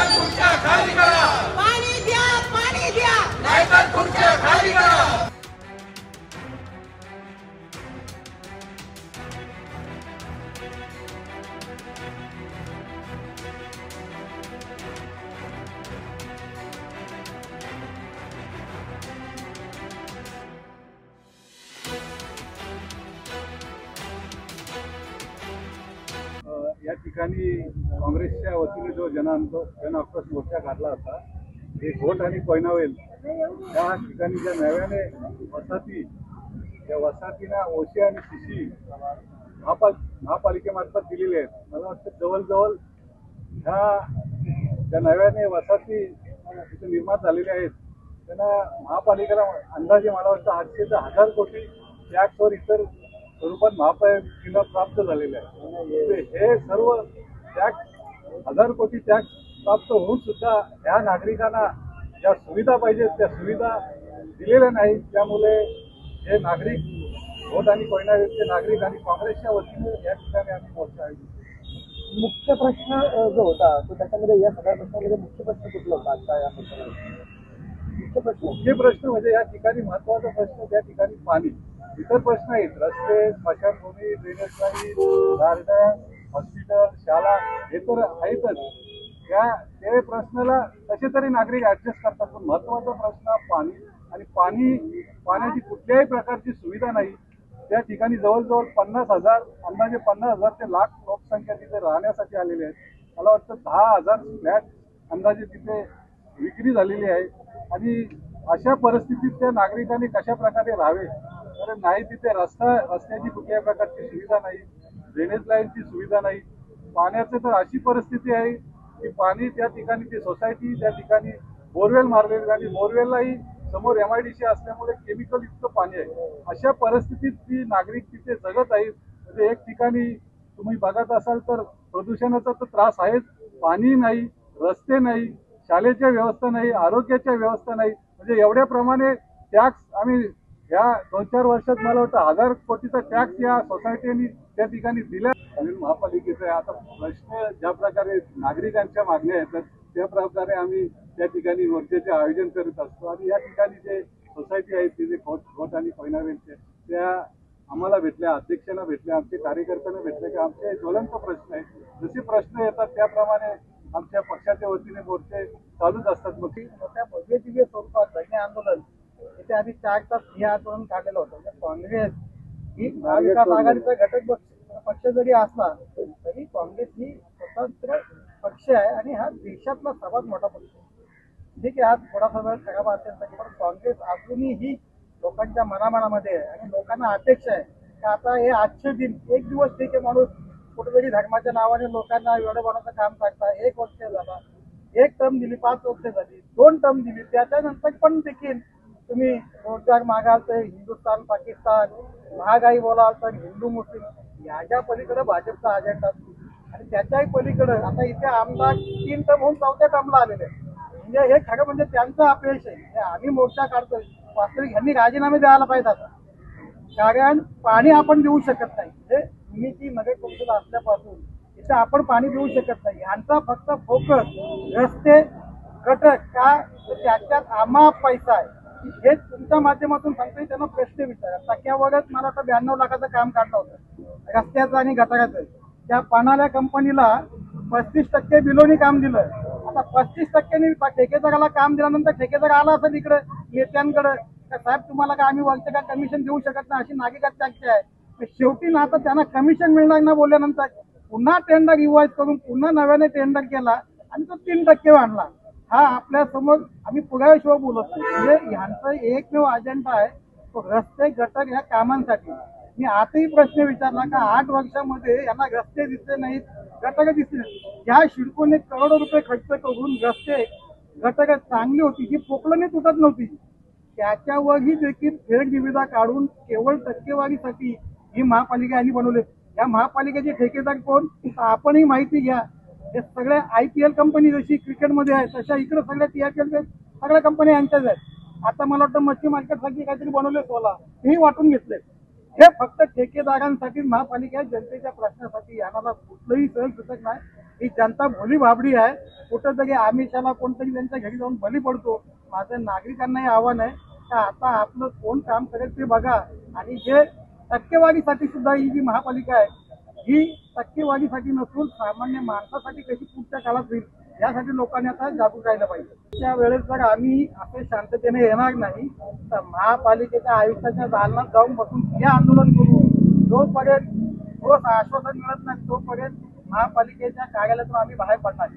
नाहीतर खुर्च्या खाली करा, पाणी द्या, पाणी द्या, नाहीतर खुर्च्या खाली करा. या ठिकाणी काँग्रेसच्या वतीने जो जन आक्रोश मोर्चा काढला होता, हे घोट आणि कोयनावेल या ठिकाणी ज्या नव्याने वसाहती, त्या वसाहतींना ओशी आणि सीसी महापालिकेमार्फत दिलेले आहेत. मला वाटतं जवळजवळ ह्या ज्या नव्याने वसाहती तिथे निर्माण झालेल्या आहेत त्यांना महापालिकेला अंदाजे मला वाटतं 800 ते 1000 कोटी टॅक्सवर इतर स्वरूपात महापालिकेला प्राप्त झालेले आहे. हे सर्व टॅक्स 1000 कोटी टॅक्स प्राप्त होऊन सुद्धा या नागरिकांना ज्या सुविधा पाहिजेत त्या सुविधा दिलेल्या नाहीत. त्यामुळे हे नागरिक घोट आणि कोयनावेलचे नागरिक आणि काँग्रेसच्या वतीने या ठिकाणी आम्ही मोर्चा आयोजित केला. मुख्य प्रश्न जो होता तो त्याच्यामध्ये या सगळ्या प्रश्नामध्ये मुख्य प्रश्न कुठला होता आता या प्रश्नामध्ये? मुख्य प्रश्न म्हणजे या ठिकाणी महत्वाचा प्रश्न त्या ठिकाणी पाणी. इतर प्रश्न आहेत, रस्ते, स्मशानभूमी, ड्रेनेज लाईन, गार्डन, हॉस्पिटल, शाळा हे तर आहेतच. ते प्रश्नाला कसे तरी नागरिक ऍडजस्ट करतात, पण महत्वाचा प्रश्न पाणी आणि पाण्याची कुठल्याही प्रकारची सुविधा नाही. त्या ठिकाणी जवळजवळ 50,000 अंदाजे 50,000 ते लाख लोकसंख्या तिथे राहण्यासाठी आलेली आहेत. मला वाटतं 10,000 फ्लॅट अंदाजे तिथे विक्री झालेली आहे. आणि अशा परिस्थितीत त्या नागरिकांनी कशा प्रकारे राहावे, कारण नाही तिथे रस्त्याची कुठल्याही प्रकारची सुविधा नाही, ड्रेनेज लाईनची सुविधा नाही. पाण्याची तर अशी परिस्थिती आहे की पाणी त्या ठिकाणी ती सोसायटी त्या ठिकाणी बोरवेल मारलेली आणि बोरवेललाही समोर MIDC असल्यामुळे केमिकल युक्त पाणी आहे. अशा परिस्थितीत ती नागरिक तिथे जगत आहेत. म्हणजे एक ठिकाणी तुम्ही बघत असाल तर प्रदूषणाचा तर त्रास आहेच, पाणी नाही, रस्ते नाही, शाळेच्या व्यवस्था नाही, आरोग्याच्या व्यवस्था नाही. म्हणजे एवढ्या प्रमाणे टॅक्स आम्ही या 2-4 वर्षात मला वाटतं 1000 कोटीचा टॅक्स या सोसायटीने त्या ठिकाणी दिला. आणि महापालिकेचा आहे. आता प्रश्न ज्या प्रकारे नागरिकांच्या मागण्या येतात त्या प्रकारे आम्ही त्या ठिकाणी मोर्चाचे आयोजन करत असतो. आणि या ठिकाणी जे सोसायटी आहेत तिथे घोट आणि कोयनावेलचे त्या आम्हाला भेटल्या, अध्यक्षांना भेटल्या, आमचे कार्यकर्त्यांना भेटले की आमचे ज्वलंत प्रश्न आहेत. जसे प्रश्न येतात त्याप्रमाणे आमच्या पक्षाच्या वतीने मोर्चे चालूच असतात. मग मोठ्या भव्य स्वरूपात धरणे आंदोलन इथे आम्ही 4 तास हे आंदोलन काढलेलं होतं. काँग्रेस ही महाविकास आघाडीचा घटक पक्ष जरी असला तरी काँग्रेस ही स्वतंत्र पक्ष आहे आणि हा देशातला सर्वात मोठा पक्ष आहे. ठीक आहे, आज थोडासा वेळ खराब असेल तरी पण काँग्रेस अजूनही लोकांच्या मनामध्ये आहे. आणि लोकांना अपेक्षा आहे की आता हे आजचे दिन एक दिवस ठीक आहे, माणूस कुठेतरी धर्माच्या नावाने लोकांना वेळ बनवण्याचं काम करता. 1 वर्ष झाला, 1 टर्म दिली, 5 वर्ष झाली, 2 टर्म दिली, त्याच्यानंतर पण देखील तुम्ही रोजगार मागाल तर हिंदुस्थान पाकिस्तान, महागाई बोलाल तर हिंदू मुस्लिम, याच्या पलीकडे भाजपचा अजेंडा आणि त्याच्याही पलीकडे आता इथे आमदार 3 टर्म होऊन 4थ्या टर्मला आलेले. म्हणजे हे खरं म्हणजे त्यांचं अपयश आहे. आम्ही मोर्चा काढतोय, वास्तविक ह्यांनी राजीनामे द्यायला पाहिजे आता, कारण पाणी आपण देऊ शकत नाही. म्हणजे तुम्ही ती नगर परिषद असल्यापासून इथे आपण पाणी देऊ शकत नाही. यांचा फक्त फोकस रस्ते गटर का त्याच्यात अमाप पैसा आहे. हे तुमच्या माध्यमातून सांगतोय, त्यांना प्रश्न विचारा. टक्क्यावरच मला वाटतं 92 लाखाचं काम काढलं होतं रस्त्याचं आणि गटाराचं. त्या पानाल्या कंपनीला 35% बिलोनी काम दिलं. आता 35% ठेकेदाराला काम दिल्यानंतर ठेकेदार आला असं इकडे नेत्यांकडे साहेब तुम्हाला का आम्ही वरचं काय कमिशन देऊ शकत नाही अशी नागरिकांची चर्चा आहे. शेवटी ना आता त्यांना कमिशन मिळणार ना बोलल्यानंतर पुन्हा टेंडर रिवाईज करून पुन्हा नव्याने टेंडर केला आणि तो 3% वाढला. हा आपल्या समोर आम्ही पुराव्याशिवाय बोलत नाही. म्हणजे ह्यांचा एकमेव अजेंडा आहे तो रस्ते गटर ह्या कामांसाठी. मी आताही प्रश्न विचारला का 8 वर्षामध्ये यांना रस्ते दिसले नाहीत, गटर दिसले नाहीत. या शिडकोने करोडो रुपये खर्च करून रस्ते गटर चांगली होती, ही पोकळणी तुटत नव्हती, त्याच्यावरही देखील फेरनिविदा काढून केवळ टक्केवारीसाठी ही महापालिका यांनी बनवले. या महापालिकेचे ठेकेदार कोण आपणही माहिती घ्या. हे सगळ्या IPL कंपनी जशी क्रिकेटमध्ये आहे तशा इकडे सगळ्या TRPL सगळ्या कंपन्या यांच्याच आहेत. आता मला वाटतं मच्छी मार्केटसाठी काहीतरी बनवले 16 हेही वाटून घेतले. हे फक्त ठेकेदारांसाठी महापालिका जनतेच्या प्रश्नासाठी याला कुठलंही सहन सुचत नाही. ही जनता भोली भाबडी आहे. कुठंतरी आमिषाला कोणतरी त्यांच्या घरी जाऊन बली पडतो. माझं नागरिकांनाही आव्हान आहे का आता आपलं कोण काम करेल ते बघा आणि जे टक्केवारीसाठी सुद्धा ही जी महापालिका आहे ही टक्केवारीसाठी नसून सामान्य माणसासाठी कशी पुढच्या काळात होईल यासाठी लोकांनी आता जागरूक राहिलं पाहिजे. त्या वेळेस जर आम्ही असे शांततेने येणार नाही तर महापालिकेच्या आयुक्ताच्या दालनात जाऊन बसून हे आंदोलन करू. जोपर्यंत ठोस आश्वासन मिळत नाही तोपर्यंत महापालिकेच्या कार्यालयातून आम्ही बाहेर पडणार.